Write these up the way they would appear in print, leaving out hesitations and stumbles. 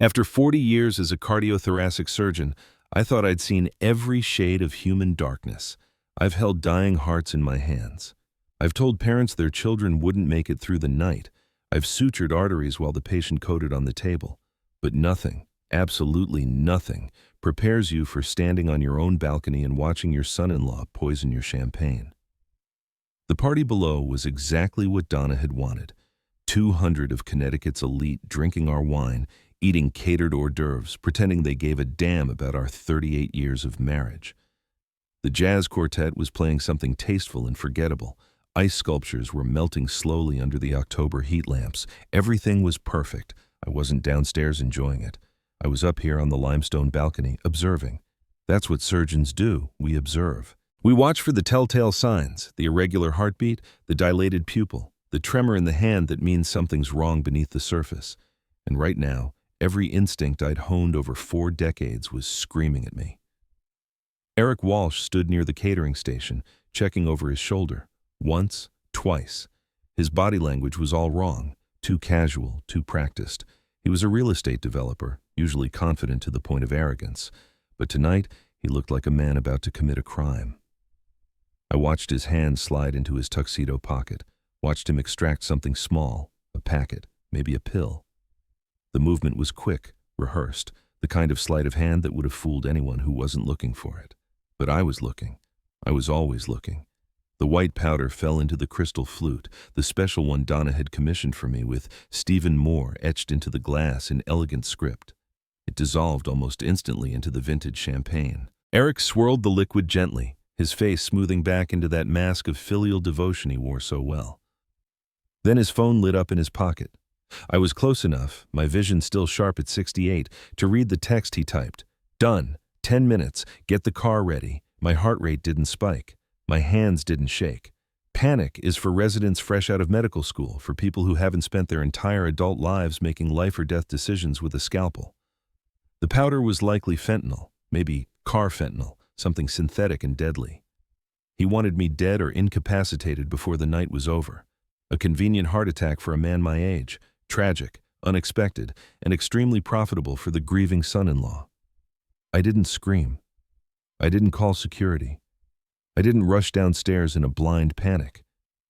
After 40 years as a cardiothoracic surgeon, I thought I'd seen every shade of human darkness. I've held dying hearts in my hands. I've told parents their children wouldn't make it through the night. I've sutured arteries while the patient coded on the table. But nothing, absolutely nothing, prepares you for standing on your own balcony and watching your son-in-law poison your champagne. The party below was exactly what Donna had wanted. 200 of Connecticut's elite drinking our wine, eating catered hors d'oeuvres, pretending they gave a damn about our 38 years of marriage. The jazz quartet was playing something tasteful and forgettable. Ice sculptures were melting slowly under the October heat lamps. Everything was perfect. I wasn't downstairs enjoying it. I was up here on the limestone balcony, observing. That's what surgeons do, we observe. We watch for the telltale signs, the irregular heartbeat, the dilated pupil, the tremor in the hand that means something's wrong beneath the surface. And right now, every instinct I'd honed over 4 decades was screaming at me. Eric Walsh stood near the catering station, checking over his shoulder. Once, twice. His body language was all wrong, too casual, too practiced. He was a real estate developer, usually confident to the point of arrogance. But tonight, he looked like a man about to commit a crime. I watched his hand slide into his tuxedo pocket, watched him extract something small, a packet, maybe a pill. The movement was quick, rehearsed, the kind of sleight of hand that would have fooled anyone who wasn't looking for it. But I was looking. I was always looking. The white powder fell into the crystal flute, the special one Donna had commissioned for me with Stephen Moore etched into the glass in elegant script. It dissolved almost instantly into the vintage champagne. Eric swirled the liquid gently, his face smoothing back into that mask of filial devotion he wore so well. Then his phone lit up in his pocket. I was close enough, my vision still sharp at 68, to read the text he typed. Done. 10 minutes. Get the car ready. My heart rate didn't spike. My hands didn't shake. Panic is for residents fresh out of medical school, for people who haven't spent their entire adult lives making life or death decisions with a scalpel. The powder was likely fentanyl, maybe carfentanil, something synthetic and deadly. He wanted me dead or incapacitated before the night was over. A convenient heart attack for a man my age, tragic, unexpected, and extremely profitable for the grieving son-in-law. I didn't scream. I didn't call security. I didn't rush downstairs in a blind panic.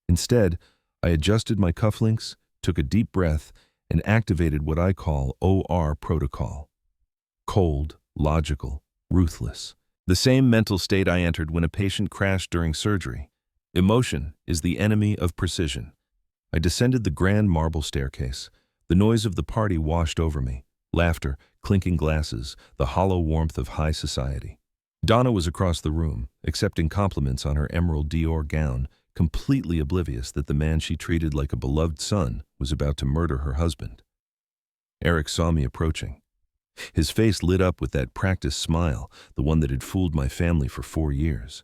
Instead, I adjusted my cufflinks, took a deep breath, and activated what I call OR protocol. Cold, logical, ruthless. The same mental state I entered when a patient crashed during surgery. Emotion is the enemy of precision. I descended the grand marble staircase. The noise of the party washed over me. Laughter, clinking glasses, the hollow warmth of high society. Donna was across the room, accepting compliments on her emerald Dior gown, completely oblivious that the man she treated like a beloved son was about to murder her husband. Eric saw me approaching. His face lit up with that practiced smile, the one that had fooled my family for 4 years.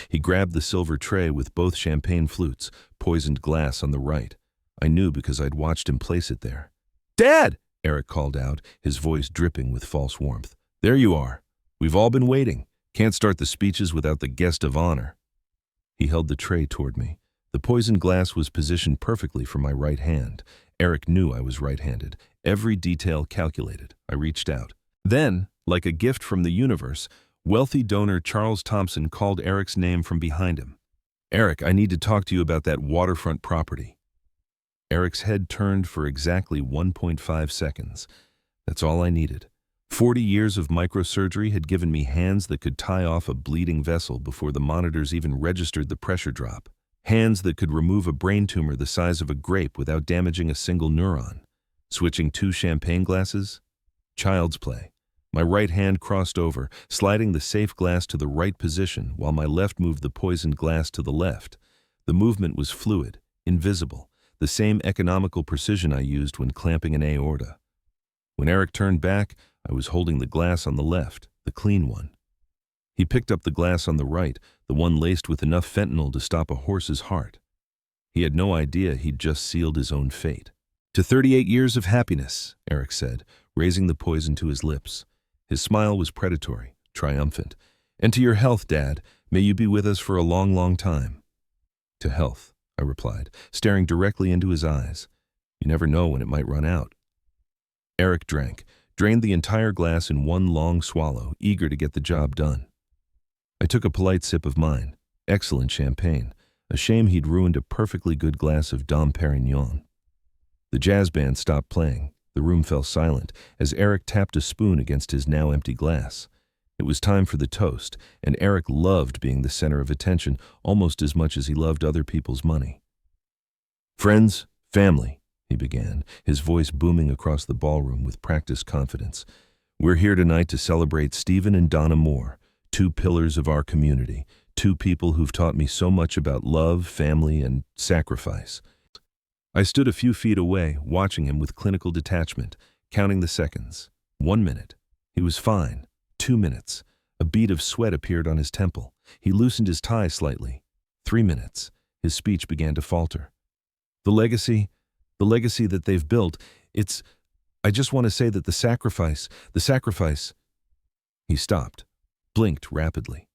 He grabbed the silver tray with both champagne flutes, poisoned glass on the right. I knew because I'd watched him place it there. "Dad!" Eric called out, his voice dripping with false warmth. "There you are. We've all been waiting. Can't start the speeches without the guest of honor." He held the tray toward me. The poisoned glass was positioned perfectly for my right hand. Eric knew I was right-handed, every detail calculated. I reached out. Then, like a gift from the universe, wealthy donor Charles Thompson called Eric's name from behind him. "Eric, I need to talk to you about that waterfront property." Eric's head turned for exactly 1.5 seconds. That's all I needed. 40 years of microsurgery had given me hands that could tie off a bleeding vessel before the monitors even registered the pressure drop. Hands that could remove a brain tumor the size of a grape without damaging a single neuron. Switching 2 champagne glasses? Child's play. My right hand crossed over, sliding the safe glass to the right position while my left moved the poisoned glass to the left. The movement was fluid, invisible, the same economical precision I used when clamping an aorta. When Eric turned back, I was holding the glass on the left, the clean one. He picked up the glass on the right, the one laced with enough fentanyl to stop a horse's heart. He had no idea he'd just sealed his own fate. "To 38 years of happiness," Eric said, raising the poison to his lips. His smile was predatory, triumphant. "And to your health, Dad. May you be with us for a long, long time." "To health," I replied, staring directly into his eyes. "You never know when it might run out." Eric drank, drained the entire glass in one long swallow, eager to get the job done. I took a polite sip of mine. Excellent champagne. A shame he'd ruined a perfectly good glass of Dom Perignon. The jazz band stopped playing. The room fell silent as Eric tapped a spoon against his now empty glass. It was time for the toast, and Eric loved being the center of attention almost as much as he loved other people's money. "Friends, family," he began, his voice booming across the ballroom with practiced confidence. "We're here tonight to celebrate Stephen and Donna Moore, two pillars of our community, two people who've taught me so much about love, family, and sacrifice." I stood a few feet away, watching him with clinical detachment, counting the seconds. 1 minute. He was fine. 2 minutes. A bead of sweat appeared on his temple. He loosened his tie slightly. 3 minutes. His speech began to falter. The legacy that they've built, I just want to say that the sacrifice. He stopped, blinked rapidly.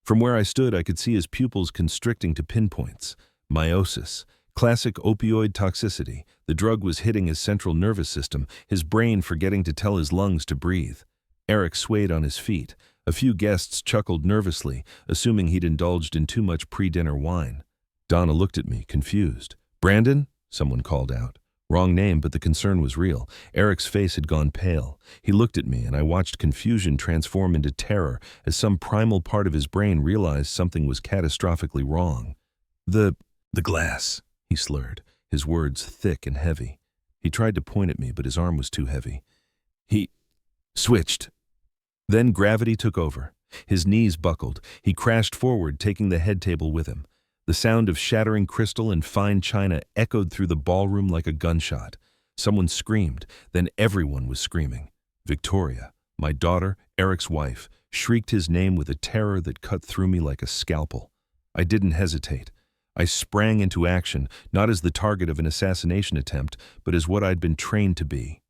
From where I stood, I could see his pupils constricting to pinpoints. Meiosis. Classic opioid toxicity. The drug was hitting his central nervous system, his brain forgetting to tell his lungs to breathe. Eric swayed on his feet. A few guests chuckled nervously, assuming he'd indulged in too much pre-dinner wine. Donna looked at me, confused. "Brandon?" someone called out. Wrong name, but the concern was real. Eric's face had gone pale. He looked at me, and I watched confusion transform into terror as some primal part of his brain realized something was catastrophically wrong. The glass," he slurred, his words thick and heavy. He tried to point at me, but his arm was too heavy. He switched. Then gravity took over. His knees buckled. He crashed forward, taking the head table with him. The sound of shattering crystal and fine china echoed through the ballroom like a gunshot. Someone screamed, then everyone was screaming. Victoria, my daughter, Eric's wife, shrieked his name with a terror that cut through me like a scalpel. I didn't hesitate. I sprang into action, not as the target of an assassination attempt, but as what I'd been trained to be.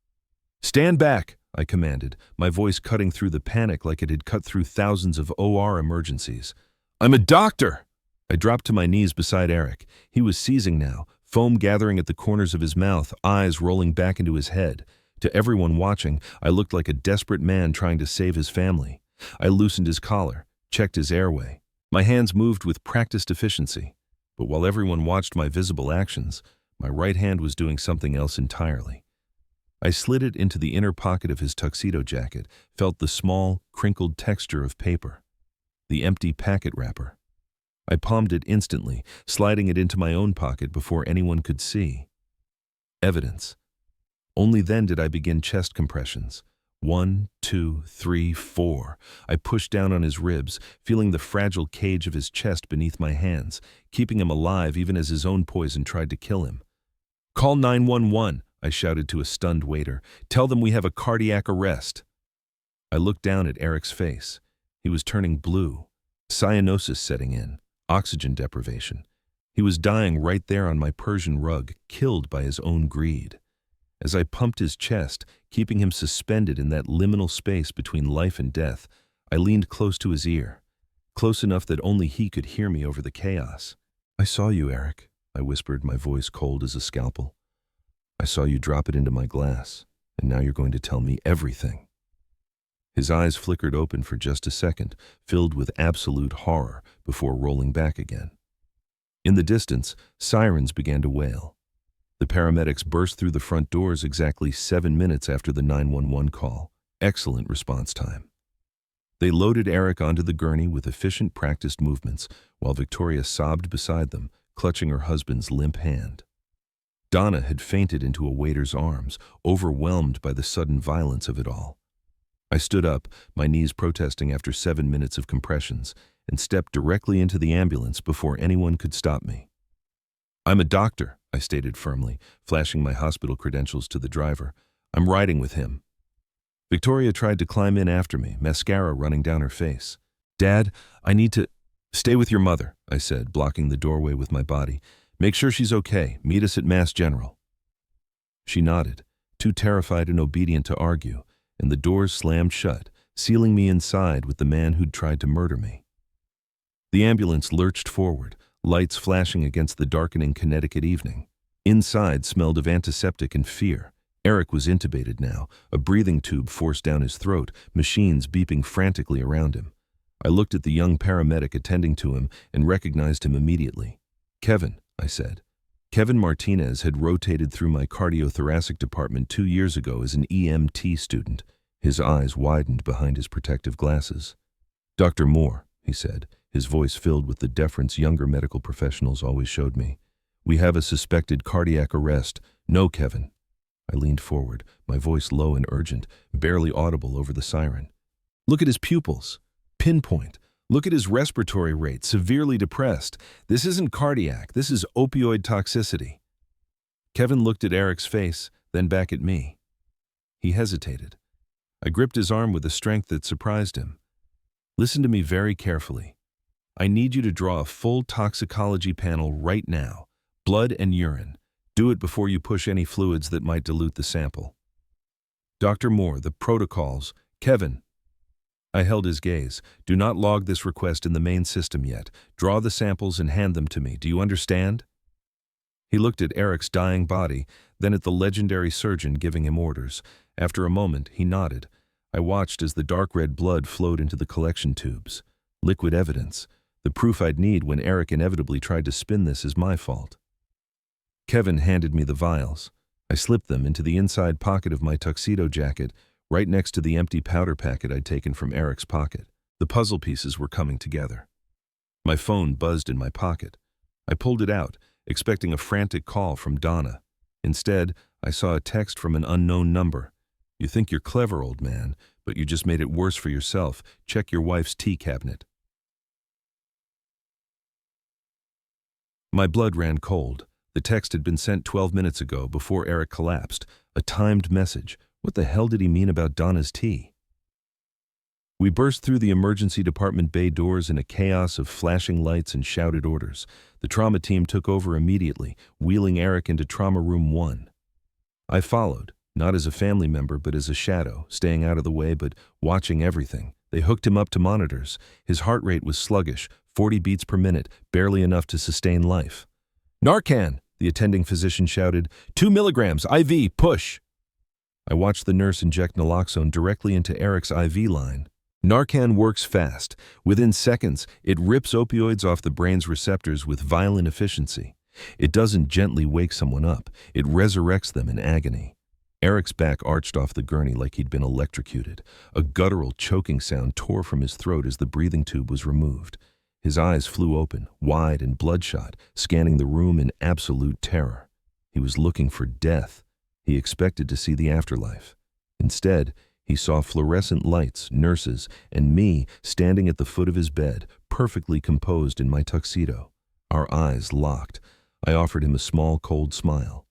"Stand back," I commanded, my voice cutting through the panic like it had cut through thousands of OR emergencies. "I'm a doctor!" I dropped to my knees beside Eric. He was seizing now, foam gathering at the corners of his mouth, eyes rolling back into his head. To everyone watching, I looked like a desperate man trying to save his family. I loosened his collar, checked his airway. My hands moved with practiced efficiency. But while everyone watched my visible actions, my right hand was doing something else entirely. I slid it into the inner pocket of his tuxedo jacket, felt the small, crinkled texture of paper. The empty packet wrapper. I palmed it instantly, sliding it into my own pocket before anyone could see. Evidence. Only then did I begin chest compressions. 1, 2, 3, 4. I pushed down on his ribs, feeling the fragile cage of his chest beneath my hands, keeping him alive even as his own poison tried to kill him. "Call 911, I shouted to a stunned waiter. "Tell them we have a cardiac arrest." I looked down at Eric's face. He was turning blue. Cyanosis setting in. Oxygen deprivation. He was dying right there on my Persian rug, killed by his own greed. As I pumped his chest, keeping him suspended in that liminal space between life and death, I leaned close to his ear, close enough that only he could hear me over the chaos. "I saw you, Eric," I whispered, my voice cold as a scalpel. "I saw you drop it into my glass, and now you're going to tell me everything." His eyes flickered open for just a second, filled with absolute horror, before rolling back again. In the distance, sirens began to wail. The paramedics burst through the front doors exactly 7 minutes after the 911 call. Excellent response time. They loaded Eric onto the gurney with efficient, practiced movements, while Victoria sobbed beside them, clutching her husband's limp hand. Donna had fainted into a waiter's arms, overwhelmed by the sudden violence of it all. I stood up, my knees protesting after 7 minutes of compressions, and stepped directly into the ambulance before anyone could stop me. "I'm a doctor," I stated firmly, flashing my hospital credentials to the driver. "I'm riding with him." Victoria tried to climb in after me, mascara running down her face. "Dad, I need to—" "Stay with your mother," I said, blocking the doorway with my body. "Make sure she's okay. Meet us at Mass General." She nodded, too terrified and obedient to argue, and the doors slammed shut, sealing me inside with the man who'd tried to murder me. The ambulance lurched forward, lights flashing against the darkening Connecticut evening. Inside smelled of antiseptic and fear. Eric was intubated now, a breathing tube forced down his throat, machines beeping frantically around him. I looked at the young paramedic attending to him and recognized him immediately. "Kevin," I said. Kevin Martinez had rotated through my cardiothoracic department 2 years ago as an EMT student. His eyes widened behind his protective glasses. "Dr. Moore," he said, his voice filled with the deference younger medical professionals always showed me. "We have a suspected cardiac arrest. No, Kevin." I leaned forward, my voice low and urgent, barely audible over the siren. "Look at his pupils. Pinpoint. Look at his respiratory rate, severely depressed. This isn't cardiac, this is opioid toxicity." Kevin looked at Eric's face, then back at me. He hesitated. I gripped his arm with a strength that surprised him. "Listen to me very carefully. I need you to draw a full toxicology panel right now, blood and urine. Do it before you push any fluids that might dilute the sample." "Dr. Moore, the protocols." "Kevin." I held his gaze. "Do not log this request in the main system yet. Draw the samples and hand them to me. Do you understand?" He looked at Eric's dying body, then at the legendary surgeon giving him orders. After a moment, he nodded. I watched as the dark red blood flowed into the collection tubes. Liquid evidence. The proof I'd need when Eric inevitably tried to spin this as my fault. Kevin handed me the vials. I slipped them into the inside pocket of my tuxedo jacket, right next to the empty powder packet I'd taken from Eric's pocket. The puzzle pieces were coming together. My phone buzzed in my pocket. I pulled it out, expecting a frantic call from Donna. Instead, I saw a text from an unknown number. "You think you're clever, old man, but you just made it worse for yourself. Check your wife's tea cabinet." My blood ran cold. The text had been sent 12 minutes ago, before Eric collapsed. A timed message. What the hell did he mean about Donna's tea? We burst through the emergency department bay doors in a chaos of flashing lights and shouted orders. The trauma team took over immediately, wheeling Eric into Trauma Room 1. I followed, not as a family member but as a shadow, staying out of the way but watching everything. They hooked him up to monitors. His heart rate was sluggish, 40 beats per minute, barely enough to sustain life. "Narcan!" the attending physician shouted. 2 milligrams, IV, push! I watched the nurse inject naloxone directly into Eric's IV line. Narcan works fast. Within seconds, it rips opioids off the brain's receptors with violent efficiency. It doesn't gently wake someone up. It resurrects them in agony. Eric's back arched off the gurney like he'd been electrocuted. A guttural choking sound tore from his throat as the breathing tube was removed. His eyes flew open, wide and bloodshot, scanning the room in absolute terror. He was looking for death. He expected to see the afterlife. Instead, he saw fluorescent lights, nurses, and me standing at the foot of his bed, perfectly composed in my tuxedo. Our eyes locked. I offered him a small, cold smile.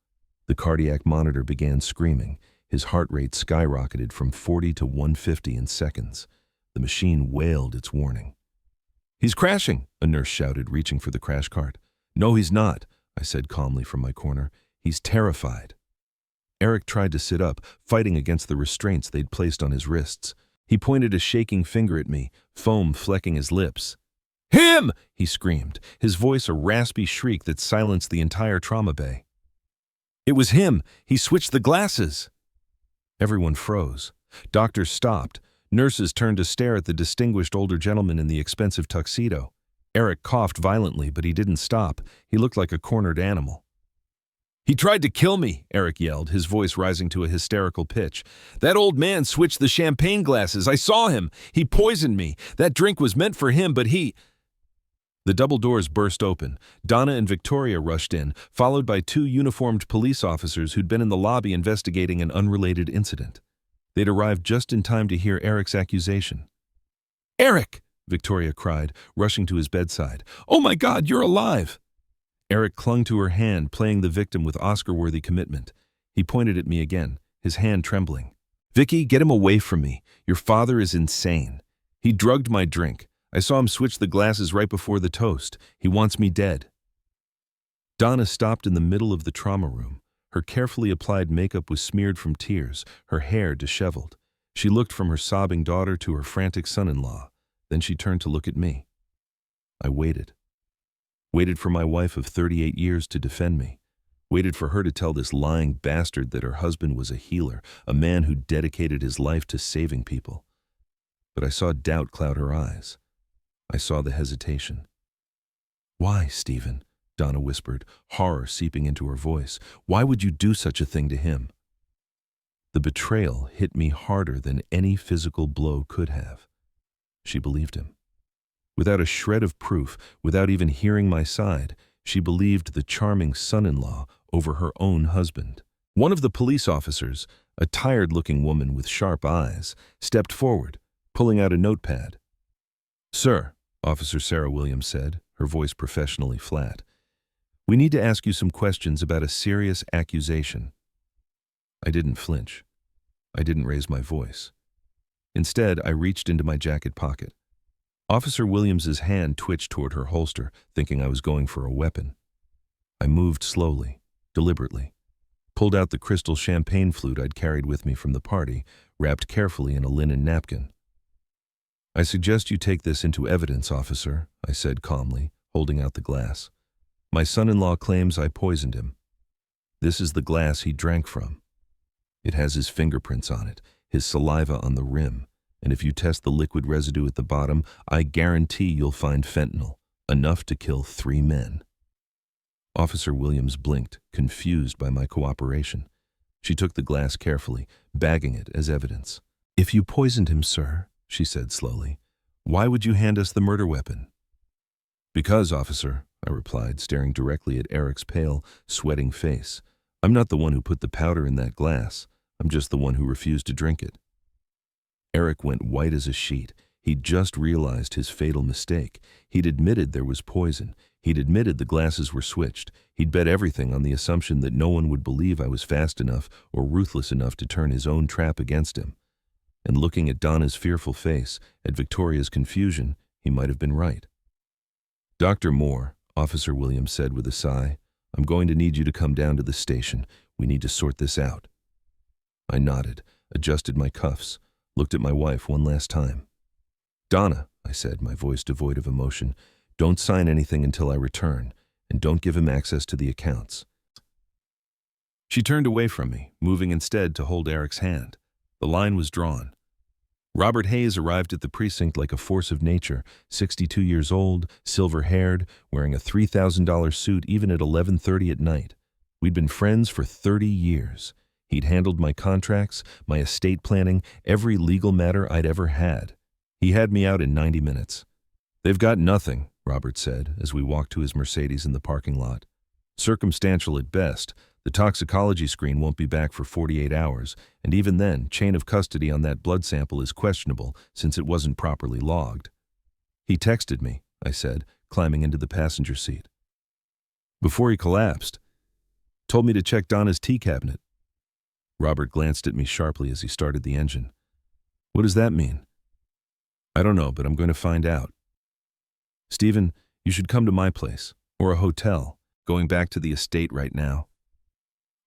The cardiac monitor began screaming. His heart rate skyrocketed from 40 to 150 in seconds. The machine wailed its warning. "He's crashing," a nurse shouted, reaching for the crash cart. "No, he's not," I said calmly from my corner. "He's terrified." Eric tried to sit up, fighting against the restraints they'd placed on his wrists. He pointed a shaking finger at me, foam flecking his lips. "Him!" he screamed, his voice a raspy shriek that silenced the entire trauma bay. "It was him! He switched the glasses!" Everyone froze. Doctors stopped. Nurses turned to stare at the distinguished older gentleman in the expensive tuxedo. Eric coughed violently, but he didn't stop. He looked like a cornered animal. "He tried to kill me," Eric yelled, his voice rising to a hysterical pitch. "That old man switched the champagne glasses. I saw him. He poisoned me. That drink was meant for him, but he—" The double doors burst open. Donna and Victoria rushed in, followed by 2 uniformed police officers who'd been in the lobby investigating an unrelated incident. They'd arrived just in time to hear Eric's accusation. "Eric!" Victoria cried, rushing to his bedside. "Oh my God, you're alive!" Eric clung to her hand, playing the victim with Oscar-worthy commitment. He pointed at me again, his hand trembling. "Vicky, get him away from me. Your father is insane. He drugged my drink. I saw him switch the glasses right before the toast. He wants me dead." Donna stopped in the middle of the trauma room. Her carefully applied makeup was smeared from tears, her hair disheveled. She looked from her sobbing daughter to her frantic son-in-law. Then she turned to look at me. I waited. Waited for my wife of 38 years to defend me. waited for her to tell this lying bastard that her husband was a healer, a man who dedicated his life to saving people. But I saw doubt cloud her eyes. I saw the hesitation. "Why, Stephen?" Donna whispered, horror seeping into her voice. "Why would you do such a thing to him?" The betrayal hit me harder than any physical blow could have. She believed him. Without a shred of proof, without even hearing my side, she believed the charming son-in-law over her own husband. One of the police officers, a tired-looking woman with sharp eyes, stepped forward, pulling out a notepad. "Sir," Officer Sarah Williams said, her voice professionally flat, "we need to ask you some questions about a serious accusation." I didn't flinch. I didn't raise my voice. Instead, I reached into my jacket pocket. Officer Williams's hand twitched toward her holster, thinking I was going for a weapon. I moved slowly, deliberately, pulled out the crystal champagne flute I'd carried with me from the party, wrapped carefully in a linen napkin. "I suggest you take this into evidence, officer," I said calmly, holding out the glass. "My son-in-law claims I poisoned him. This is the glass he drank from. It has his fingerprints on it, his saliva on the rim, and if you test the liquid residue at the bottom, I guarantee you'll find fentanyl, enough to kill 3 men. Officer Williams blinked, confused by my cooperation. She took the glass carefully, bagging it as evidence. "If you poisoned him, sir," she said slowly, "why would you hand us the murder weapon?" "Because, officer," I replied, staring directly at Eric's pale, sweating face. "I'm not the one who put the powder in that glass. I'm just the one who refused to drink it." Eric went white as a sheet. He'd just realized his fatal mistake. He'd admitted there was poison. He'd admitted the glasses were switched. He'd bet everything on the assumption that no one would believe I was fast enough or ruthless enough to turn his own trap against him. And looking at Donna's fearful face, at Victoria's confusion, he might have been right. "Dr. Moore," Officer Williams said with a sigh, "I'm going to need you to come down to the station. We need to sort this out." I nodded, adjusted my cuffs, looked at my wife one last time. "Donna," I said, my voice devoid of emotion, "don't sign anything until I return, and don't give him access to the accounts." She turned away from me, moving instead to hold Eric's hand. The line was drawn. Robert Hayes arrived at the precinct like a force of nature, 62 years old, silver-haired, wearing a $3,000 suit even at 11:30 at night. We'd been friends for 30 years. He'd handled my contracts, my estate planning, every legal matter I'd ever had. He had me out in 90 minutes. "They've got nothing," Robert said as we walked to his Mercedes in the parking lot. "Circumstantial at best. The toxicology screen won't be back for 48 hours, and even then, chain of custody on that blood sample is questionable since it wasn't properly logged." "He texted me," I said, climbing into the passenger seat. "Before he collapsed. Told me to check Donna's tea cabinet." Robert glanced at me sharply as he started the engine. "What does that mean?" "I don't know, but I'm going to find out. Stephen, you should come to my place, or a hotel, going back to the estate right now."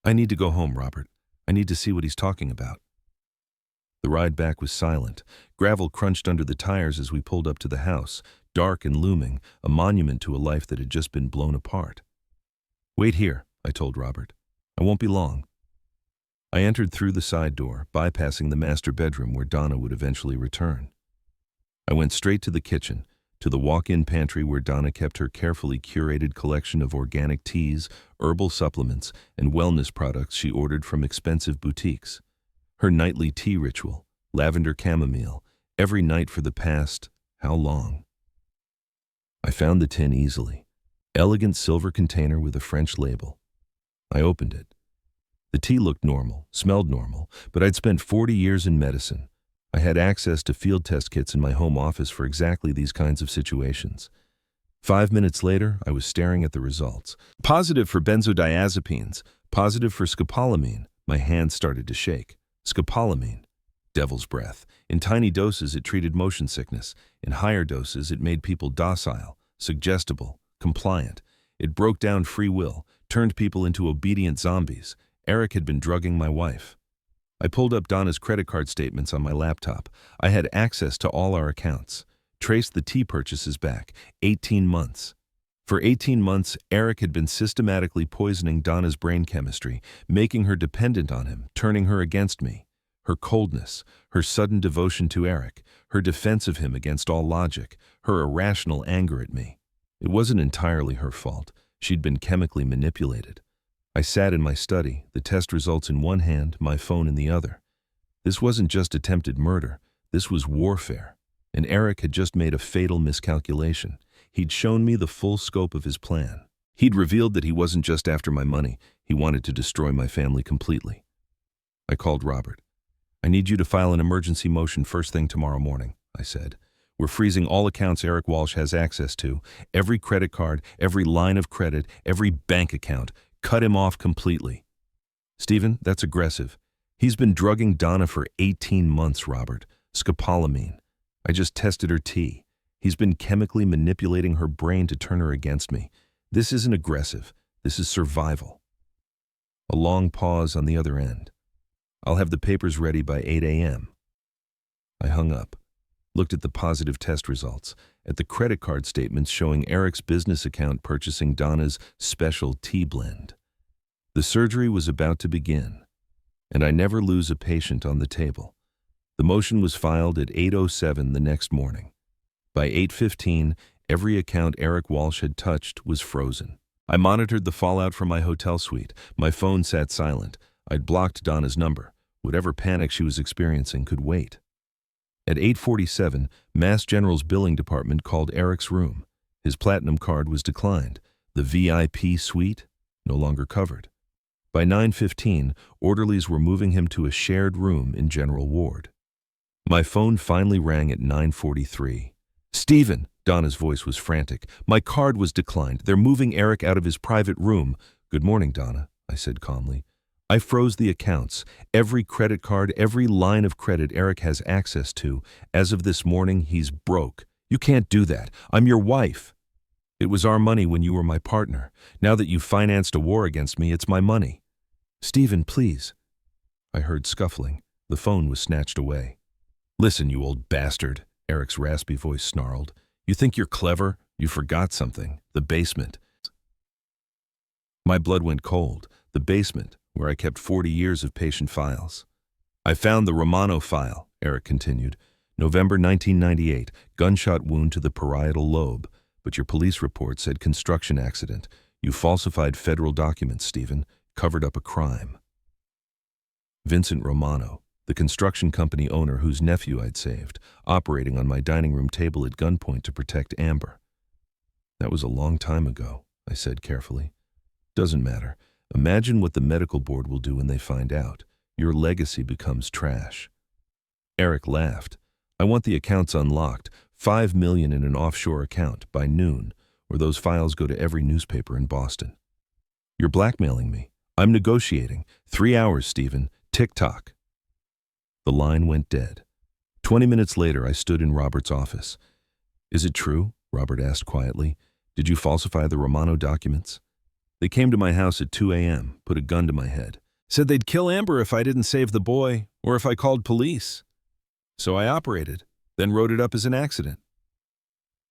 "I need to go home, Robert. I need to see what he's talking about." The ride back was silent. Gravel crunched under the tires as we pulled up to the house, dark and looming, a monument to a life that had just been blown apart. "Wait here," I told Robert. "I won't be long." I entered through the side door, bypassing the master bedroom where Donna would eventually return. I went straight to the kitchen, to the walk-in pantry where Donna kept her carefully curated collection of organic teas, herbal supplements, and wellness products she ordered from expensive boutiques. Her nightly tea ritual, lavender chamomile, every night for the past, how long? I found the tin easily. Elegant silver container with a French label. I opened it. The tea looked normal, smelled normal, but I'd spent 40 years in medicine. I had access to field test kits in my home office for exactly these kinds of situations. 5 minutes later, I was staring at the results. Positive for benzodiazepines, positive for scopolamine. My hands started to shake. Scopolamine. Devil's breath. In tiny doses, it treated motion sickness. In higher doses, it made people docile, suggestible, compliant. It broke down free will, turned people into obedient zombies. Eric had been drugging my wife. I pulled up Donna's credit card statements on my laptop. I had access to all our accounts. Traced the tea purchases back, 18 months. For 18 months, Eric had been systematically poisoning Donna's brain chemistry, making her dependent on him, turning her against me. Her coldness, her sudden devotion to Eric, her defense of him against all logic, her irrational anger at me. It wasn't entirely her fault. She'd been chemically manipulated. I sat in my study, the test results in one hand, my phone in the other. This wasn't just attempted murder. This was warfare. And Eric had just made a fatal miscalculation. He'd shown me the full scope of his plan. He'd revealed that he wasn't just after my money. He wanted to destroy my family completely. I called Robert. "I need you to file an emergency motion first thing tomorrow morning," I said. "We're freezing all accounts Eric Walsh has access to. Every credit card, every line of credit, every bank account. Cut him off completely." "Stephen, that's aggressive. He's been drugging Donna for 18 months, Robert. Scopolamine. I just tested her tea. He's been chemically manipulating her brain to turn her against me. This isn't aggressive. This is survival." A long pause on the other end. "I'll have the papers ready by 8 a.m. I hung up, looked at the positive test results, at the credit card statements showing Eric's business account purchasing Donna's special tea blend. The surgery was about to begin, and I never lose a patient on the table. The motion was filed at 8:07 the next morning. By 8:15, every account Eric Walsh had touched was frozen. I monitored the fallout from my hotel suite. My phone sat silent. I'd blocked Donna's number. Whatever panic she was experiencing could wait. At 8:47, Mass General's billing department called Eric's room. His platinum card was declined. The VIP suite no longer covered. By 9:15, orderlies were moving him to a shared room in General Ward. My phone finally rang at 9:43. "Stephen," Donna's voice was frantic. "My card was declined. They're moving Eric out of his private room." "Good morning, Donna," I said calmly. "I froze the accounts. Every credit card, every line of credit Eric has access to. As of this morning, he's broke. You can't do that. I'm your wife. It was our money when you were my partner. Now that you've financed a war against me, it's my money." "Stephen, please." I heard scuffling. The phone was snatched away. "Listen, you old bastard," Eric's raspy voice snarled. "You think you're clever? You forgot something. The basement." My blood went cold. The basement, where I kept 40 years of patient files. "I found the Romano file," Eric continued. "November 1998, gunshot wound to the parietal lobe. But your police report said construction accident. You falsified federal documents, Stephen. Covered up a crime." Vincent Romano, the construction company owner whose nephew I'd saved, operating on my dining room table at gunpoint to protect Amber. "That was a long time ago," I said carefully. "Doesn't matter. Imagine what the medical board will do when they find out. Your legacy becomes trash." Eric laughed. "I want the accounts unlocked, $5 million in an offshore account, by noon, or those files go to every newspaper in Boston." "You're blackmailing me." "I'm negotiating. 3 hours, Stephen. Tick-tock." The line went dead. 20 minutes later, I stood in Robert's office. "Is it true?" Robert asked quietly. "Did you falsify the Romano documents?" "They came to my house at 2 a.m., put a gun to my head. Said they'd kill Amber if I didn't save the boy, or if I called police. So I operated, then wrote it up as an accident."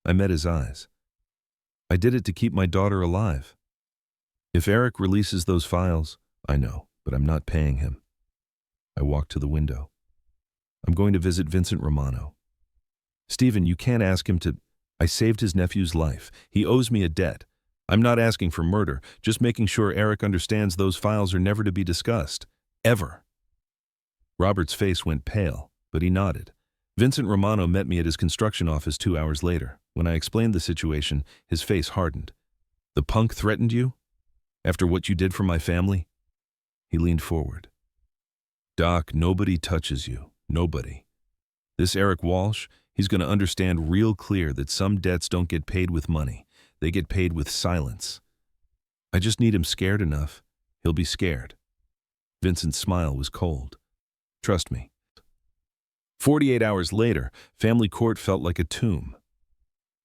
I met his eyes. "I did it to keep my daughter alive. If Eric releases those files, I know, but I'm not paying him." I walked to the window. "I'm going to visit Vincent Romano." "Stephen, you can't ask him to—" "I saved his nephew's life. He owes me a debt. I'm not asking for murder, just making sure Eric understands those files are never to be discussed. Ever." Robert's face went pale, but he nodded. Vincent Romano met me at his construction office 2 hours later. When I explained the situation, his face hardened. "The punk threatened you? After what you did for my family?" He leaned forward. "Doc, nobody touches you. Nobody. This Eric Walsh, he's going to understand real clear that some debts don't get paid with money. They get paid with silence. I just need him scared enough. He'll be scared." Vincent's smile was cold. "Trust me." 48 hours later, family court felt like a tomb.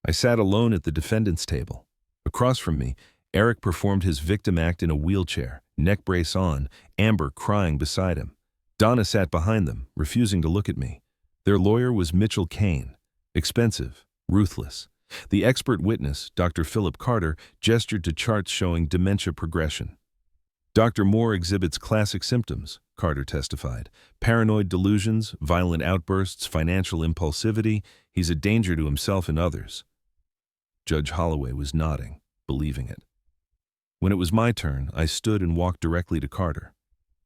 I sat alone at the defendant's table. Across from me, Eric performed his victim act in a wheelchair, neck brace on, Amber crying beside him. Donna sat behind them, refusing to look at me. Their lawyer was Mitchell Kane. Expensive, ruthless. The expert witness, Dr. Philip Carter, gestured to charts showing dementia progression. Dr. Moore exhibits classic symptoms, Carter testified. Paranoid delusions, violent outbursts, financial impulsivity. He's a danger to himself and others. Judge Holloway was nodding, believing it. When it was my turn, I stood and walked directly to Carter.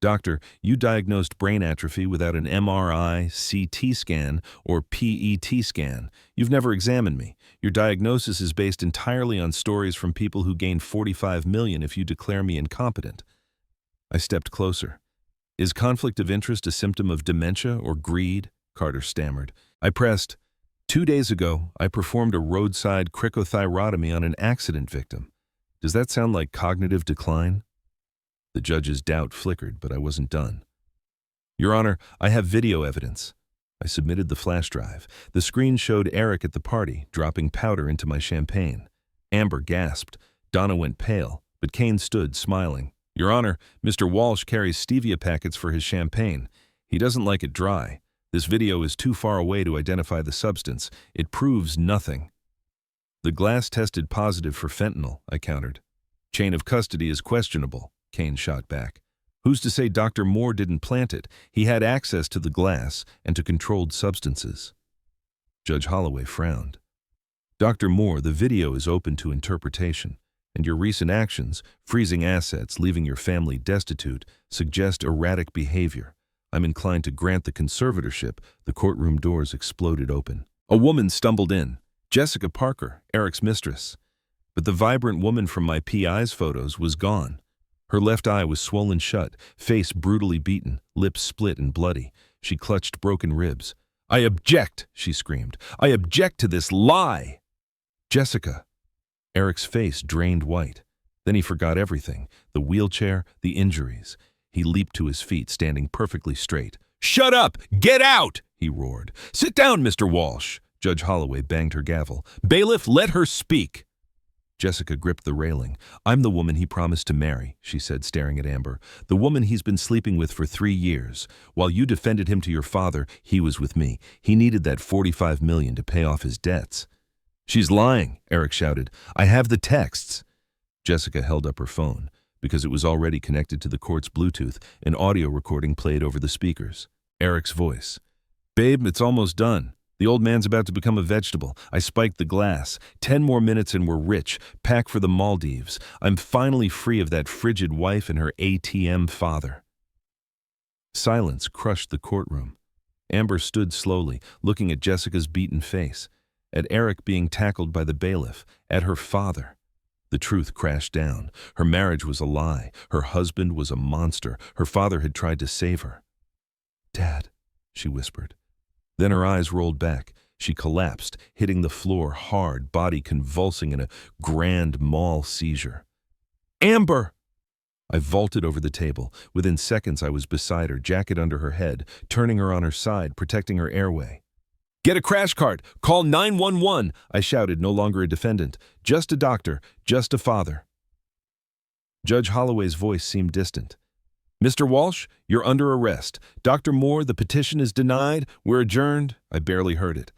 Doctor, you diagnosed brain atrophy without an MRI, CT scan, or PET scan. You've never examined me. Your diagnosis is based entirely on stories from people who gain $45 million if you declare me incompetent. I stepped closer. Is conflict of interest a symptom of dementia or greed? Carter stammered. I pressed. 2 days ago, I performed a roadside cricothyrotomy on an accident victim. Does that sound like cognitive decline? The judge's doubt flickered, but I wasn't done. Your Honor, I have video evidence. I submitted the flash drive. The screen showed Eric at the party, dropping powder into my champagne. Amber gasped. Donna went pale, but Kane stood, smiling. Your Honor, Mr. Walsh carries stevia packets for his champagne. He doesn't like it dry. This video is too far away to identify the substance. It proves nothing. The glass tested positive for fentanyl, I countered. Chain of custody is questionable, Kane shot back. Who's to say Dr. Moore didn't plant it? He had access to the glass and to controlled substances. Judge Holloway frowned. Dr. Moore, the video is open to interpretation, and your recent actions, freezing assets, leaving your family destitute, suggest erratic behavior. I'm inclined to grant the conservatorship. The courtroom doors exploded open. A woman stumbled in. Jessica Parker, Eric's mistress. But the vibrant woman from my PI's photos was gone. Her left eye was swollen shut, face brutally beaten, lips split and bloody. She clutched broken ribs. I object, she screamed. I object to this lie. Jessica. Eric's face drained white. Then he forgot everything, the wheelchair, the injuries. He leaped to his feet, standing perfectly straight. Shut up! Get out! He roared. Sit down, Mr. Walsh. Judge Holloway banged her gavel. Bailiff, let her speak. Jessica gripped the railing. I'm the woman he promised to marry, she said, staring at Amber. The woman he's been sleeping with for 3 years. While you defended him to your father, he was with me. He needed that $45 million to pay off his debts. She's lying, Eric shouted. I have the texts. Jessica held up her phone. Because it was already connected to the court's Bluetooth, an audio recording played over the speakers. Eric's voice. Babe, it's almost done. The old man's about to become a vegetable. I spiked the glass. 10 more minutes and we're rich. Pack for the Maldives. I'm finally free of that frigid wife and her ATM father. Silence crushed the courtroom. Amber stood slowly, looking at Jessica's beaten face, at Eric being tackled by the bailiff, at her father. The truth crashed down. Her marriage was a lie. Her husband was a monster. Her father had tried to save her. Dad, she whispered. Then her eyes rolled back. She collapsed, hitting the floor hard, body convulsing in a grand mal seizure. Amber! I vaulted over the table. Within seconds I was beside her, jacket under her head, turning her on her side, protecting her airway. Get a crash cart! Call 911! I shouted, no longer a defendant. Just a doctor, just a father. Judge Holloway's voice seemed distant. Mr. Walsh, you're under arrest. Dr. Moore, the petition is denied. We're adjourned. I barely heard it.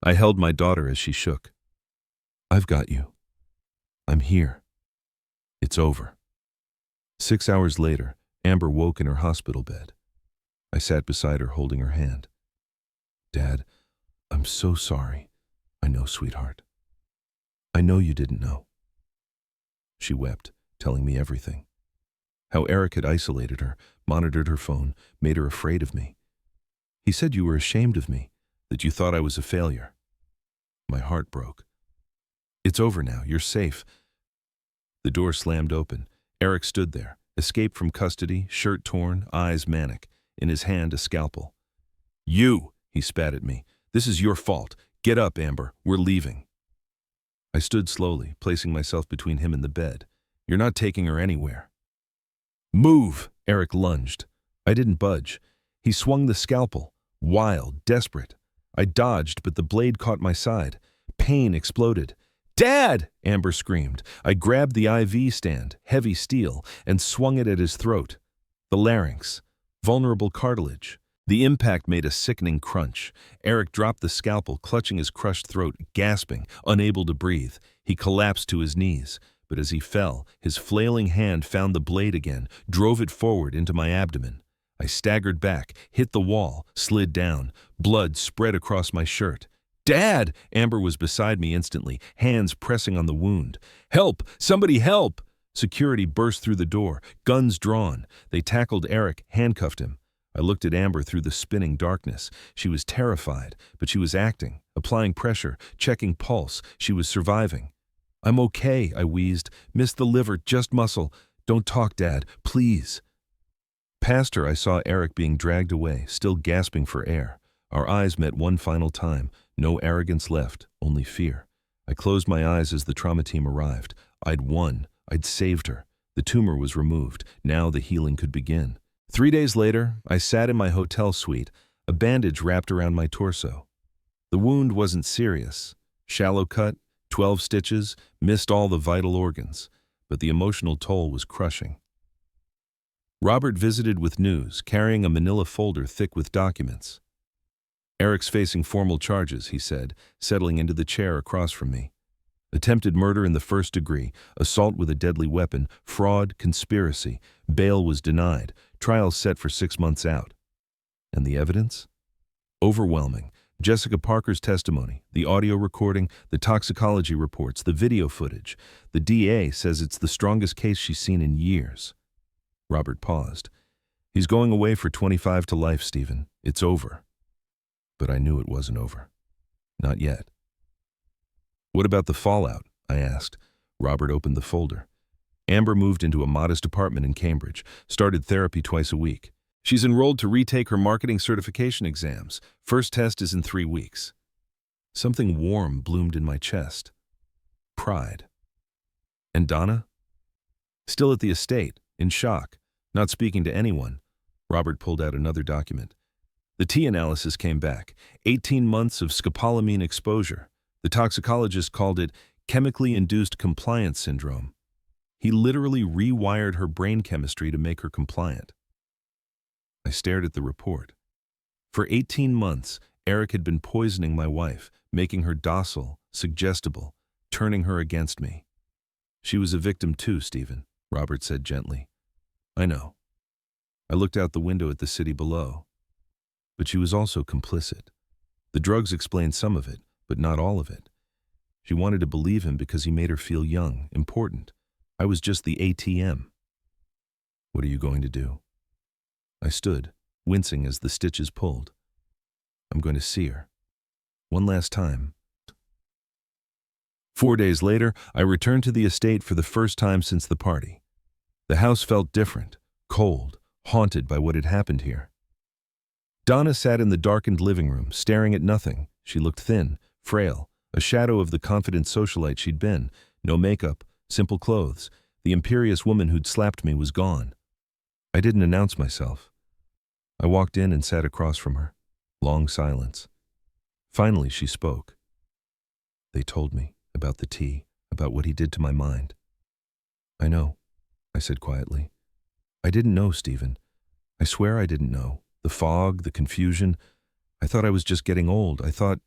I held my daughter as she shook. I've got you. I'm here. It's over. 6 hours later, Amber woke in her hospital bed. I sat beside her, holding her hand. Dad, I'm so sorry. I know, sweetheart. I know you didn't know. She wept, telling me everything. How Eric had isolated her, monitored her phone, made her afraid of me. He said you were ashamed of me, that you thought I was a failure. My heart broke. It's over now. You're safe. The door slammed open. Eric stood there, escaped from custody, shirt torn, eyes manic, in his hand a scalpel. You, he spat at me. This is your fault. Get up, Amber. We're leaving. I stood slowly, placing myself between him and the bed. You're not taking her anywhere. Move! Eric lunged. I didn't budge. He swung the scalpel, wild, desperate. I dodged, but the blade caught my side. Pain exploded. Dad! Amber screamed. I grabbed the IV stand, heavy steel, and swung it at his throat. The larynx, vulnerable cartilage. The impact made a sickening crunch. Eric dropped the scalpel, clutching his crushed throat, gasping, unable to breathe. He collapsed to his knees, but as he fell, his flailing hand found the blade again, drove it forward into my abdomen. I staggered back, hit the wall, slid down. Blood spread across my shirt. "Dad!" Amber was beside me instantly, hands pressing on the wound. "Help! Somebody help!" Security burst through the door, guns drawn. They tackled Eric, handcuffed him. I looked at Amber through the spinning darkness. She was terrified, but she was acting, applying pressure, checking pulse. She was surviving. "I'm okay," I wheezed. "Missed the liver, just muscle. Don't talk, Dad, please." Past her, I saw Eric being dragged away, still gasping for air. Our eyes met one final time. No arrogance left, only fear. I closed my eyes as the trauma team arrived. I'd won. I'd saved her. The tumor was removed. Now the healing could begin. 3 days later, I sat in my hotel suite, a bandage wrapped around my torso. The wound wasn't serious. Shallow cut, 12 stitches, missed all the vital organs. But the emotional toll was crushing. Robert visited with news, carrying a manila folder thick with documents. "Eric's facing formal charges," he said, settling into the chair across from me. "Attempted murder in the first degree, assault with a deadly weapon, fraud, conspiracy. Bail was denied. Trial set for 6 months out." And the evidence? Overwhelming. Jessica Parker's testimony, the audio recording, the toxicology reports, the video footage. The DA says it's the strongest case she's seen in years. Robert paused. "He's going away for 25 to life, Stephen. It's over." But I knew it wasn't over. Not yet. "What about the fallout?" I asked. Robert opened the folder. "Amber moved into a modest apartment in Cambridge, started therapy twice a week. She's enrolled to retake her marketing certification exams. First test is in 3 weeks. Something warm bloomed in my chest. Pride. And Donna? Still at the estate, in shock, not speaking to anyone. Robert pulled out another document. The T analysis came back. 18 months of scopolamine exposure. The toxicologist called it chemically induced compliance syndrome. He literally rewired her brain chemistry to make her compliant. I stared at the report. For 18 months, Eric had been poisoning my wife, making her docile, suggestible, turning her against me. "She was a victim too, Stephen," Robert said gently. "I know." I looked out the window at the city below. But she was also complicit. The drugs explained some of it, but not all of it. She wanted to believe him because he made her feel young, important. I was just the ATM. "What are you going to do?" I stood, wincing as the stitches pulled. "I'm going to see her. One last time." 4 days later, I returned to the estate for the first time since the party. The house felt different, cold, haunted by what had happened here. Donna sat in the darkened living room, staring at nothing. She looked thin, frail, a shadow of the confident socialite she'd been. No makeup, simple clothes. The imperious woman who'd slapped me was gone. I didn't announce myself. I walked in and sat across from her. Long silence. Finally, she spoke. "They told me about the tea, about what he did to my mind." "I know," I said quietly. "I didn't know, Stephen. I swear I didn't know. The fog, the confusion. I thought I was just getting old. I thought—"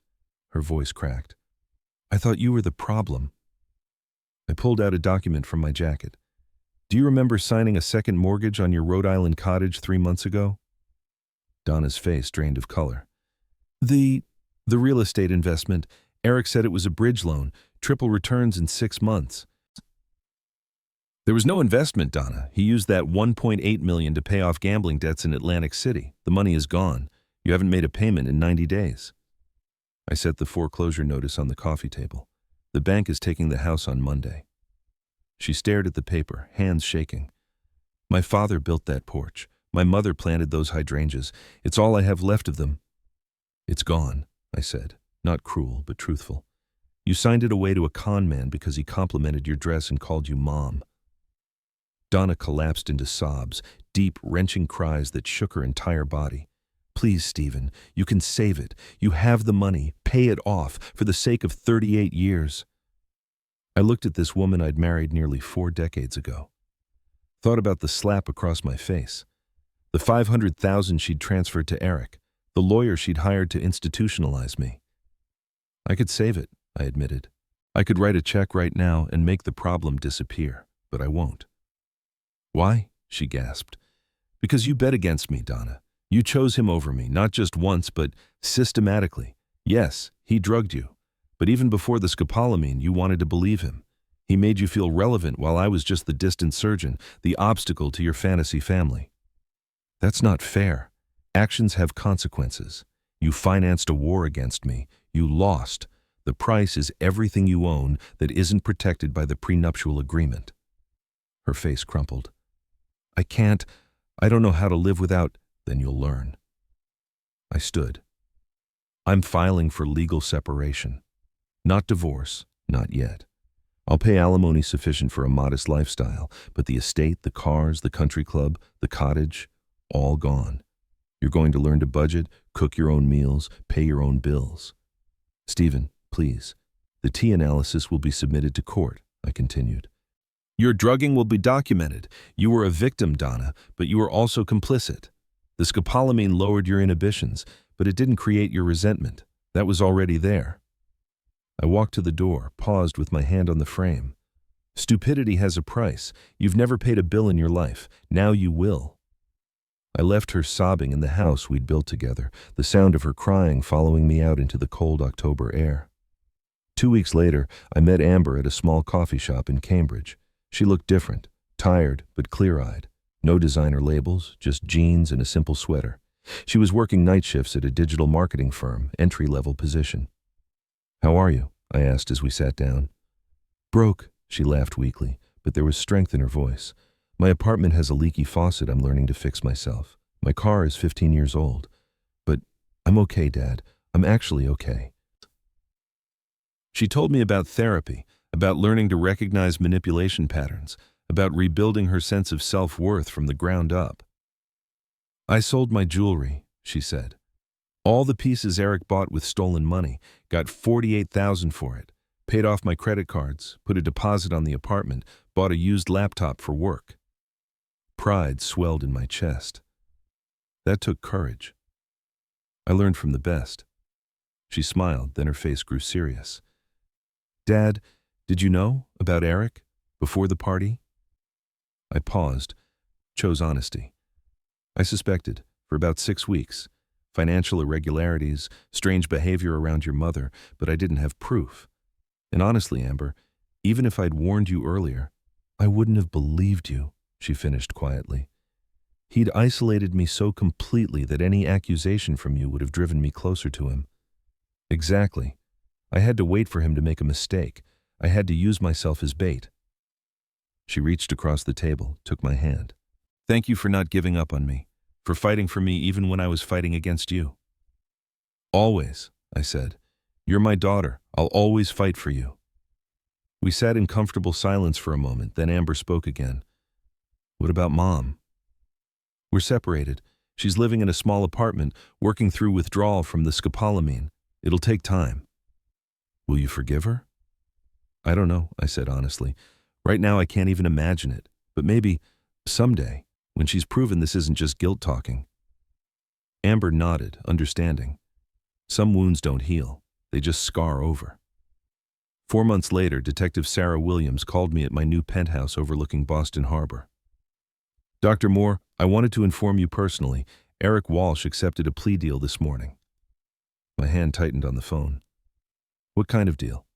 Her voice cracked. "I thought you were the problem." I pulled out a document from my jacket. "Do you remember signing a second mortgage on your Rhode Island cottage 3 months ago?" Donna's face drained of color. The real estate investment. Eric said it was a bridge loan, triple returns in 6 months." "There was no investment, Donna. He used that $1.8 million to pay off gambling debts in Atlantic City. The money is gone. You haven't made a payment in 90 days. I set the foreclosure notice on the coffee table. "The bank is taking the house on Monday." She stared at the paper, hands shaking. "My father built that porch. My mother planted those hydrangeas. It's all I have left of them." "It's gone," I said, not cruel, but truthful. "You signed it away to a con man because he complimented your dress and called you Mom." Donna collapsed into sobs, deep, wrenching cries that shook her entire body. "Please, Stephen, you can save it. You have the money. Pay it off, for the sake of 38 years. I looked at this woman I'd married nearly 4 decades ago. Thought about the slap across my face. The 500,000 she'd transferred to Eric, the lawyer she'd hired to institutionalize me. I could save it, I admitted. I could write a check right now and make the problem disappear, but I won't. Why? She gasped. Because you bet against me, Donna. You chose him over me, not just once, but systematically. Yes, he drugged you. But even before the scopolamine, you wanted to believe him. He made you feel relevant while I was just the distant surgeon, the obstacle to your fantasy family. That's not fair. Actions have consequences. You financed a war against me. You lost. The price is everything you own that isn't protected by the prenuptial agreement. Her face crumpled. I don't know how to live without. Then you'll learn. I stood. I'm filing for legal separation. Not divorce, not yet. I'll pay alimony sufficient for a modest lifestyle, but the estate, the cars, the country club, the cottage, all gone. You're going to learn to budget, cook your own meals, pay your own bills. Stephen, please. The T analysis will be submitted to court, I continued. Your drugging will be documented. You were a victim, Donna, but you were also complicit. The scopolamine lowered your inhibitions, but it didn't create your resentment. That was already there. I walked to the door, paused with my hand on the frame. Stupidity has a price. You've never paid a bill in your life. Now you will. I left her sobbing in the house we'd built together, the sound of her crying following me out into the cold October air. 2 weeks later, I met Amber at a small coffee shop in Cambridge. She looked different, tired but clear-eyed. No designer labels, just jeans and a simple sweater. She was working night shifts at a digital marketing firm, entry-level position. How are you? I asked as we sat down. Broke, she laughed weakly, but there was strength in her voice. My apartment has a leaky faucet I'm learning to fix myself. My car is 15 years old. But I'm okay, Dad. I'm actually okay. She told me about therapy, about learning to recognize manipulation patterns, about rebuilding her sense of self-worth from the ground up. I sold my jewelry, she said. All the pieces Eric bought with stolen money, got $48,000 for it, paid off my credit cards, put a deposit on the apartment, bought a used laptop for work. Pride swelled in my chest. That took courage. I learned from the best. She smiled, then her face grew serious. Dad, did you know about Eric before the party? I paused, chose honesty. I suspected, for about 6 weeks, financial irregularities, strange behavior around your mother, but I didn't have proof. And honestly, Amber, even if I'd warned you earlier, I wouldn't have believed you, she finished quietly. He'd isolated me so completely that any accusation from you would have driven me closer to him. Exactly. I had to wait for him to make a mistake. I had to use myself as bait. She reached across the table, took my hand. Thank you for not giving up on me, for fighting for me even when I was fighting against you. Always, I said. You're my daughter. I'll always fight for you. We sat in comfortable silence for a moment, then Amber spoke again. What about Mom? We're separated. She's living in a small apartment, working through withdrawal from the scopolamine. It'll take time. Will you forgive her? I don't know, I said honestly. Right now I can't even imagine it, but maybe someday, when she's proven this isn't just guilt talking. Amber nodded, understanding. Some wounds don't heal. They just scar over. 4 months later, Detective Sarah Williams called me at my new penthouse overlooking Boston Harbor. Dr. Moore, I wanted to inform you personally, Eric Walsh accepted a plea deal this morning. My hand tightened on the phone. What kind of deal?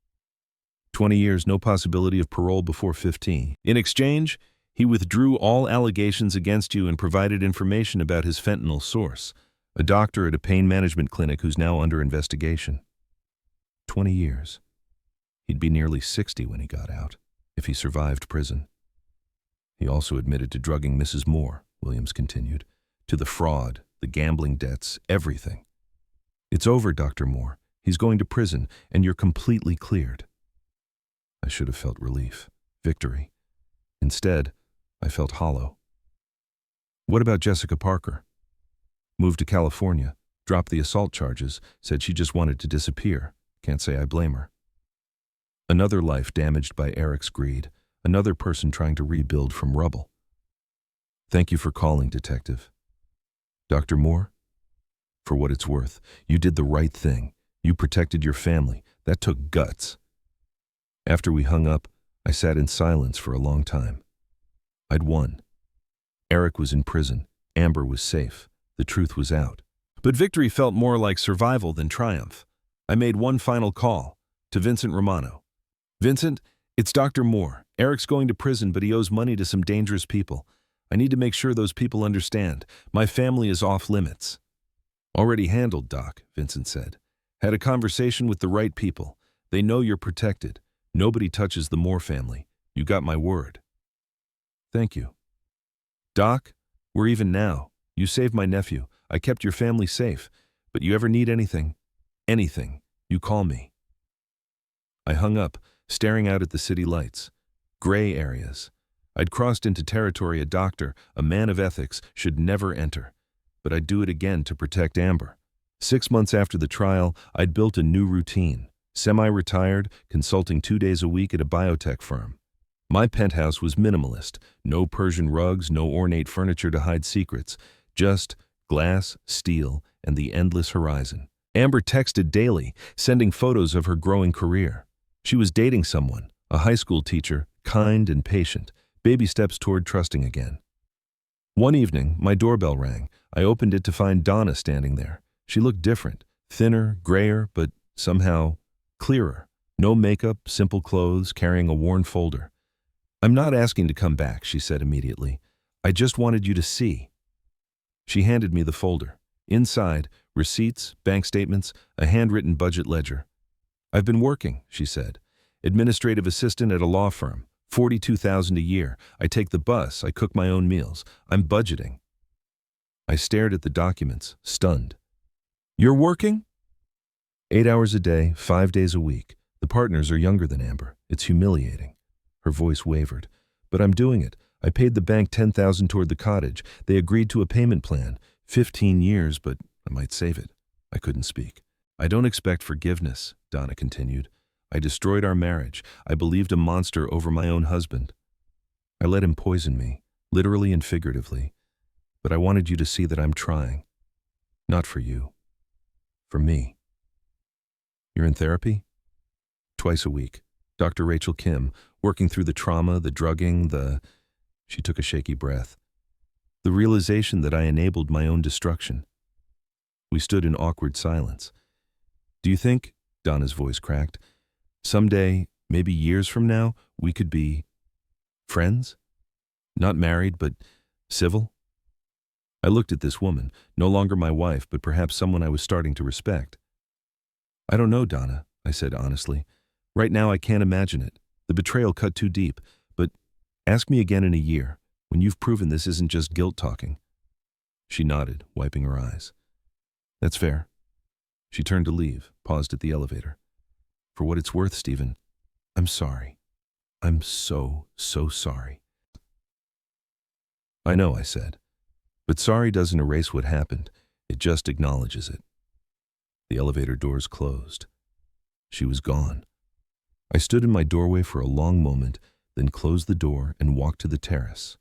20 years, no possibility of parole before 15. In exchange, he withdrew all allegations against you and provided information about his fentanyl source, a doctor at a pain management clinic who's now under investigation. 20 years. He'd be nearly 60 when he got out, if he survived prison. He also admitted to drugging Mrs. Moore, Williams continued, to the fraud, the gambling debts, everything. It's over, Dr. Moore. He's going to prison, and you're completely cleared. I should have felt relief, victory. Instead, I felt hollow. What about Jessica Parker? Moved to California, dropped the assault charges, said she just wanted to disappear. Can't say I blame her. Another life damaged by Eric's greed, another person trying to rebuild from rubble. Thank you for calling, Detective. Dr. Moore, for what it's worth, you did the right thing. You protected your family. That took guts. After we hung up, I sat in silence for a long time. I'd won. Eric was in prison. Amber was safe. The truth was out. But victory felt more like survival than triumph. I made one final call to Vincent Romano. Vincent, it's Dr. Moore. Eric's going to prison, but he owes money to some dangerous people. I need to make sure those people understand. My family is off limits. Already handled, Doc, Vincent said. Had a conversation with the right people. They know you're protected. Nobody touches the Moore family. You got my word. Thank you. Doc, we're even now. You saved my nephew. I kept your family safe. But you ever need anything, you call me. I hung up, staring out at the city lights. Gray areas. I'd crossed into territory a doctor, a man of ethics, should never enter. But I'd do it again to protect Amber. 6 months after the trial, I'd built a new routine. Semi-retired, consulting 2 days a week at a biotech firm. My penthouse was minimalist. No Persian rugs, no ornate furniture to hide secrets. Just glass, steel, and the endless horizon. Amber texted daily, sending photos of her growing career. She was dating someone, a high school teacher, kind and patient, baby steps toward trusting again. One evening, my doorbell rang. I opened it to find Donna standing there. She looked different, thinner, grayer, but somehow clearer. No makeup, simple clothes, carrying a worn folder. I'm not asking to come back, she said immediately. I just wanted you to see. She handed me the folder. Inside, receipts, bank statements, a handwritten budget ledger. I've been working, she said. Administrative assistant at a law firm. $42,000 a year. I take the bus. I cook my own meals. I'm budgeting. I stared at the documents, stunned. You're working? 8 hours a day, 5 days a week. The partners are younger than Amber. It's humiliating. Her voice wavered. But I'm doing it. I paid the bank $10,000 toward the cottage. They agreed to a payment plan. 15 years, but I might save it. I couldn't speak. I don't expect forgiveness, Donna continued. I destroyed our marriage. I believed a monster over my own husband. I let him poison me, literally and figuratively. But I wanted you to see that I'm trying. Not for you. For me. You're in therapy? Twice a week. Dr. Rachel Kim, working through the trauma, the drugging, She took a shaky breath. The realization that I enabled my own destruction. We stood in awkward silence. Do you think, Donna's voice cracked, someday, maybe years from now, we could be friends? Not married, but civil? I looked at this woman, no longer my wife, but perhaps someone I was starting to respect. I don't know, Donna, I said honestly. Right now I can't imagine it. The betrayal cut too deep, but ask me again in a year, when you've proven this isn't just guilt talking. She nodded, wiping her eyes. That's fair. She turned to leave, paused at the elevator. For what it's worth, Stephen, I'm sorry. I'm so sorry. I know, I said. But sorry doesn't erase what happened. It just acknowledges it. The elevator doors closed. She was gone. I stood in my doorway for a long moment, then closed the door and walked to the terrace.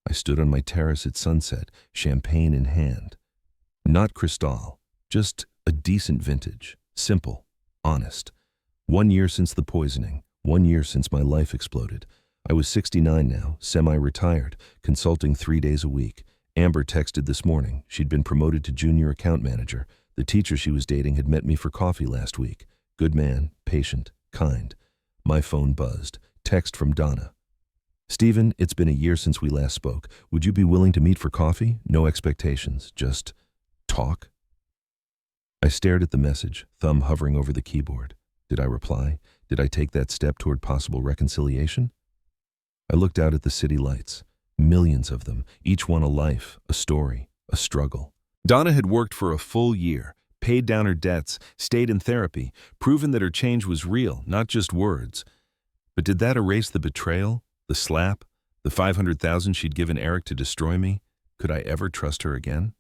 I stood on my terrace at sunset, champagne in hand. Not Cristal, just a decent vintage, simple, honest. 1 year since the poisoning, 1 year since my life exploded. I was 69 now, semi-retired, consulting 3 days a week. Amber texted this morning. She'd been promoted to junior account manager. The teacher she was dating had met me for coffee last week. Good man, patient, kind. My phone buzzed. Text from Donna. Stephen, it's been a year since we last spoke. Would you be willing to meet for coffee? No expectations, just talk. I stared at the message, thumb hovering over the keyboard. Did I reply? Did I take that step toward possible reconciliation? I looked out at the city lights. Millions of them, each one a life, a story, a struggle. Donna had worked for a full year, paid down her debts, stayed in therapy, proven that her change was real, not just words. But did that erase the betrayal, the slap, the $500,000 she'd given Eric to destroy me? Could I ever trust her again?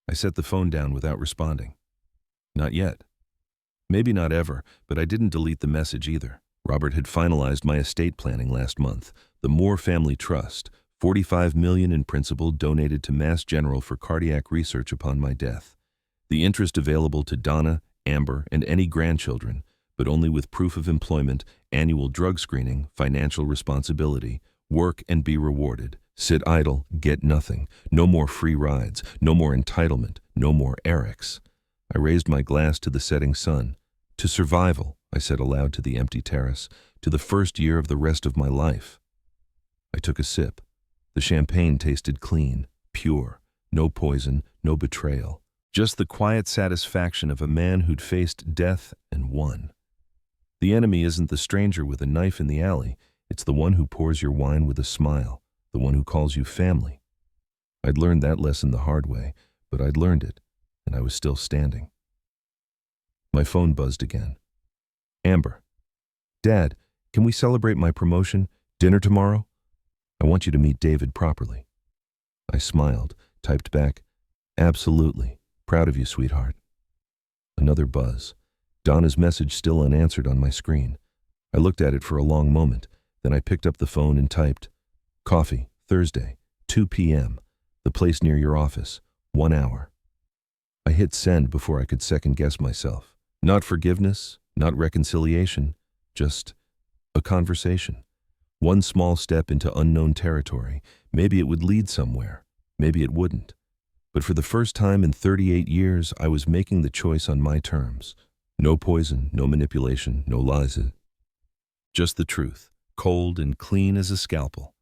I set the phone down without responding. Not yet. Maybe not ever, but I didn't delete the message either. Robert had finalized my estate planning last month. The Moore Family Trust, $45 million in principal donated to Mass General for cardiac research upon my death. The interest available to Donna, Amber, and any grandchildren, but only with proof of employment, annual drug screening, financial responsibility, work and be rewarded. Sit idle, get nothing. No more free rides, no more entitlement, no more Erics. I raised my glass to the setting sun. To survival, I said aloud to the empty terrace, to the first year of the rest of my life. I took a sip. The champagne tasted clean, pure, no poison, no betrayal. Just the quiet satisfaction of a man who'd faced death and won. The enemy isn't the stranger with a knife in the alley, it's the one who pours your wine with a smile, the one who calls you family. I'd learned that lesson the hard way, but I'd learned it, and I was still standing. My phone buzzed again. Amber. Dad, can we celebrate my promotion? Dinner tomorrow? I want you to meet David properly. I smiled, typed back, absolutely. Proud of you, sweetheart. Another buzz. Donna's message still unanswered on my screen. I looked at it for a long moment, then I picked up the phone and typed, Coffee, Thursday, 2 p.m., the place near your office, 1 hour. I hit send before I could second-guess myself. Not forgiveness, not reconciliation, just a conversation. One small step into unknown territory. Maybe it would lead somewhere, maybe it wouldn't. But for the first time in 38 years, I was making the choice on my terms. No poison, no manipulation, no lies. Just the truth, cold and clean as a scalpel.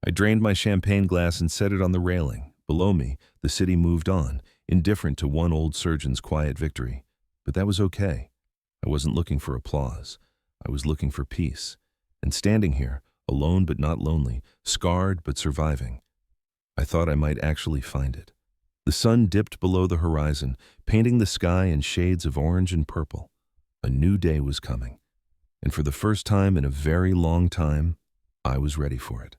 I drained my champagne glass and set it on the railing. Below me, the city moved on, indifferent to one old surgeon's quiet victory. But that was okay. I wasn't looking for applause. I was looking for peace. And standing here, alone but not lonely, scarred but surviving, I thought I might actually find it. The sun dipped below the horizon, painting the sky in shades of orange and purple. A new day was coming, and for the first time in a very long time, I was ready for it.